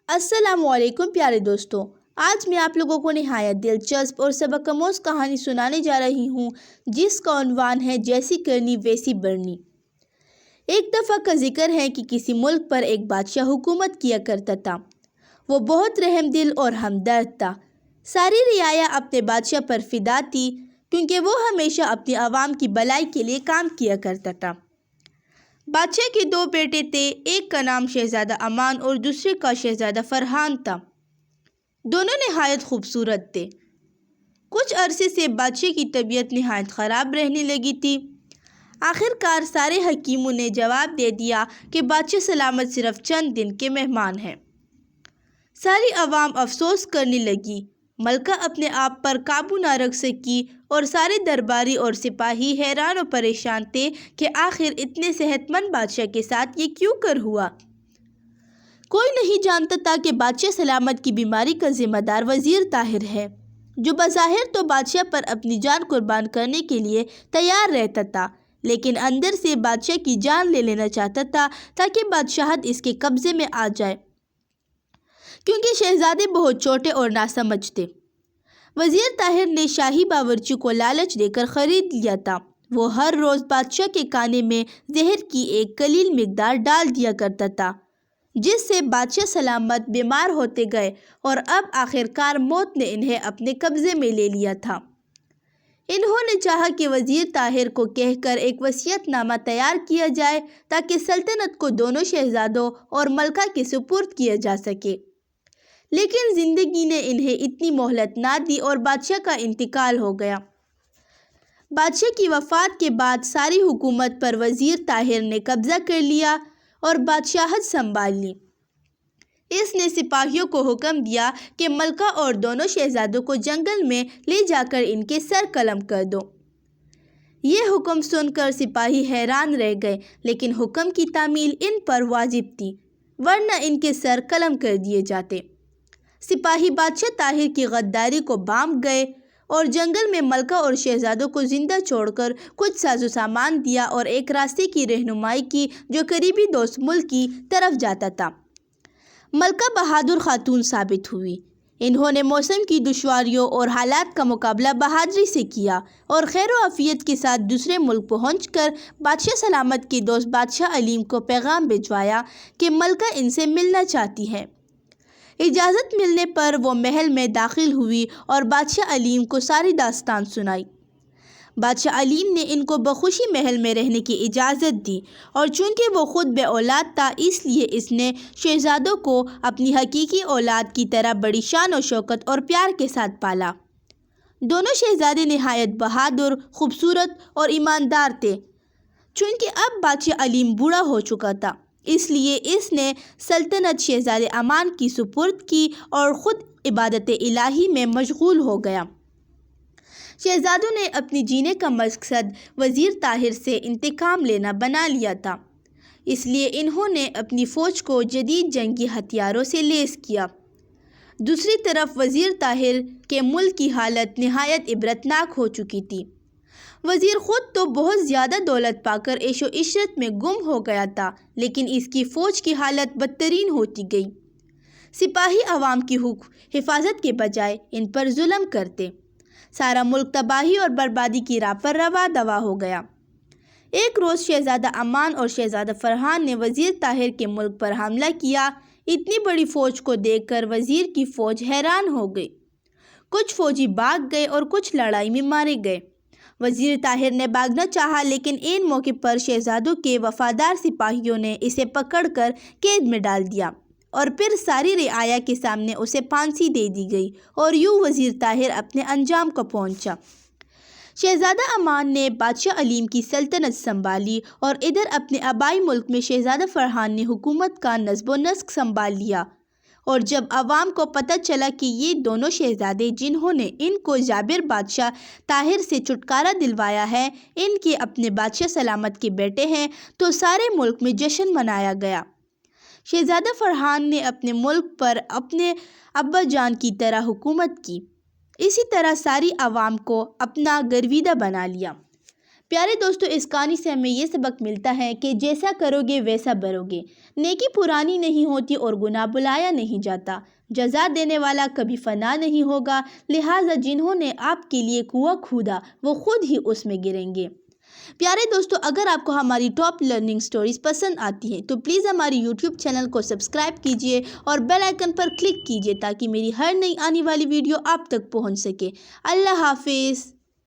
السلام علیکم پیارے دوستوں، آج میں آپ لوگوں کو نہایت دلچسپ اور سبق آموز کہانی سنانے جا رہی ہوں جس کا عنوان ہے جیسی کرنی ویسی برنی۔ ایک دفعہ کا ذکر ہے کہ کسی ملک پر ایک بادشاہ حکومت کیا کرتا تھا۔ وہ بہت رحم دل اور ہمدرد تھا۔ ساری رعایا اپنے بادشاہ پر فدا تھی کیونکہ وہ ہمیشہ اپنی عوام کی بھلائی کے لیے کام کیا کرتا تھا۔ بادشاہ کے دو بیٹے تھے، ایک کا نام شہزادہ امان اور دوسرے کا شہزادہ فرحان تھا۔ دونوں نہایت خوبصورت تھے۔ کچھ عرصے سے بادشاہ کی طبیعت نہایت خراب رہنے لگی تھی۔ آخر کار سارے حکیموں نے جواب دے دیا کہ بادشاہ سلامت صرف چند دن کے مہمان ہیں۔ ساری عوام افسوس کرنے لگی۔ ملکہ اپنے آپ پر قابو نہ رکھ سکی اور سارے درباری اور سپاہی حیران و پریشان تھے کہ آخر اتنے صحت مند بادشاہ کے ساتھ یہ کیوں کر ہوا۔ کوئی نہیں جانتا تھا کہ بادشاہ سلامت کی بیماری کا ذمہ دار وزیر طاہر ہے، جو بظاہر تو بادشاہ پر اپنی جان قربان کرنے کے لیے تیار رہتا تھا، لیکن اندر سے بادشاہ کی جان لے لینا چاہتا تھا تاکہ بادشاہت اس کے قبضے میں آ جائے، کیونکہ شہزادے بہت چھوٹے اور ناسمجھ تھے۔ وزیر طاہر نے شاہی باورچی کو لالچ دے کر خرید لیا تھا۔ وہ ہر روز بادشاہ کے کھانے میں زہر کی ایک قلیل مقدار ڈال دیا کرتا تھا، جس سے بادشاہ سلامت بیمار ہوتے گئے اور اب آخر کار موت نے انہیں اپنے قبضے میں لے لیا تھا۔ انہوں نے چاہا کہ وزیر طاہر کو کہہ کر ایک وصیت نامہ تیار کیا جائے تاکہ سلطنت کو دونوں شہزادوں اور ملکہ کے سپرد کیا جا سکے، لیکن زندگی نے انہیں اتنی مہلت نہ دی اور بادشاہ کا انتقال ہو گیا۔ بادشاہ کی وفات کے بعد ساری حکومت پر وزیر طاہر نے قبضہ کر لیا اور بادشاہت سنبھال لی۔ اس نے سپاہیوں کو حکم دیا کہ ملکہ اور دونوں شہزادوں کو جنگل میں لے جا کر ان کے سر قلم کر دو۔ یہ حکم سن کر سپاہی حیران رہ گئے، لیکن حکم کی تعمیل ان پر واجب تھی، ورنہ ان کے سر قلم کر دیے جاتے۔ سپاہی بادشاہ طاہر کی غداری کو بھانپ گئے اور جنگل میں ملکہ اور شہزادوں کو زندہ چھوڑ کر کچھ ساز و سامان دیا اور ایک راستے کی رہنمائی کی جو قریبی دوست ملک کی طرف جاتا تھا۔ ملکہ بہادر خاتون ثابت ہوئی۔ انہوں نے موسم کی دشواریوں اور حالات کا مقابلہ بہادری سے کیا اور خیر و عافیت کے ساتھ دوسرے ملک پہنچ کر بادشاہ سلامت کے دوست بادشاہ علیم کو پیغام بھجوایا کہ ملکہ ان سے ملنا چاہتی ہے۔ اجازت ملنے پر وہ محل میں داخل ہوئی اور بادشاہ علیم کو ساری داستان سنائی۔ بادشاہ علیم نے ان کو بخوشی محل میں رہنے کی اجازت دی، اور چونکہ وہ خود بے اولاد تھا اس لیے اس نے شہزادوں کو اپنی حقیقی اولاد کی طرح بڑی شان و شوکت اور پیار کے ساتھ پالا۔ دونوں شہزادے نہایت بہادر، خوبصورت اور ایماندار تھے۔ چونکہ اب بادشاہ علیم بوڑھا ہو چکا تھا، اس لیے اس نے سلطنت شہزادے امان کی سپرد کی اور خود عبادت الہی میں مشغول ہو گیا۔ شہزادوں نے اپنی جینے کا مقصد وزیر طاہر سے انتقام لینا بنا لیا تھا، اس لیے انہوں نے اپنی فوج کو جدید جنگی ہتھیاروں سے لیس کیا۔ دوسری طرف وزیر طاہر کے ملک کی حالت نہایت عبرتناک ہو چکی تھی۔ وزیر خود تو بہت زیادہ دولت پا کر عیش و عشرت میں گم ہو گیا تھا، لیکن اس کی فوج کی حالت بدترین ہوتی گئی۔ سپاہی عوام کی حفاظت کے بجائے ان پر ظلم کرتے۔ سارا ملک تباہی اور بربادی کی راہ پر رواں دواں ہو گیا۔ ایک روز شہزادہ امان اور شہزادہ فرحان نے وزیر طاہر کے ملک پر حملہ کیا۔ اتنی بڑی فوج کو دیکھ کر وزیر کی فوج حیران ہو گئی۔ کچھ فوجی بھاگ گئے اور کچھ لڑائی میں مارے گئے۔ وزیر طاہر نے بھاگنا چاہا، لیکن این موقع پر شہزادوں کے وفادار سپاہیوں نے اسے پکڑ کر قید میں ڈال دیا اور پھر ساری رعایا کے سامنے اسے پھانسی دے دی گئی، اور یوں وزیر طاہر اپنے انجام کو پہنچا۔ شہزادہ امان نے بادشاہ علیم کی سلطنت سنبھالی اور ادھر اپنے آبائی ملک میں شہزادہ فرحان نے حکومت کا نصب و نسق سنبھال لیا۔ اور جب عوام کو پتہ چلا کہ یہ دونوں شہزادے جنہوں نے ان کو جابر بادشاہ طاہر سے چھٹکارا دلوایا ہے، ان کے اپنے بادشاہ سلامت کے بیٹے ہیں، تو سارے ملک میں جشن منایا گیا۔ شہزادہ فرحان نے اپنے ملک پر اپنے ابا جان کی طرح حکومت کی۔ اسی طرح ساری عوام کو اپنا گرویدہ بنا لیا۔ پیارے دوستو، اس کہانی سے ہمیں یہ سبق ملتا ہے کہ جیسا کرو گے ویسا بھرو گے۔ نیکی پرانی نہیں ہوتی اور گناہ بلایا نہیں جاتا۔ جزا دینے والا کبھی فنا نہیں ہوگا، لہٰذا جنہوں نے آپ کے لیے کنواں کھودا وہ خود ہی اس میں گریں گے۔ پیارے دوستو، اگر آپ کو ہماری ٹاپ لرننگ سٹوریز پسند آتی ہیں تو پلیز ہماری یوٹیوب چینل کو سبسکرائب کیجئے اور بیل آئیکن پر کلک کیجئے تاکہ میری ہر نئی آنے والی ویڈیو آپ تک پہنچ سکے۔ اللہ حافظ۔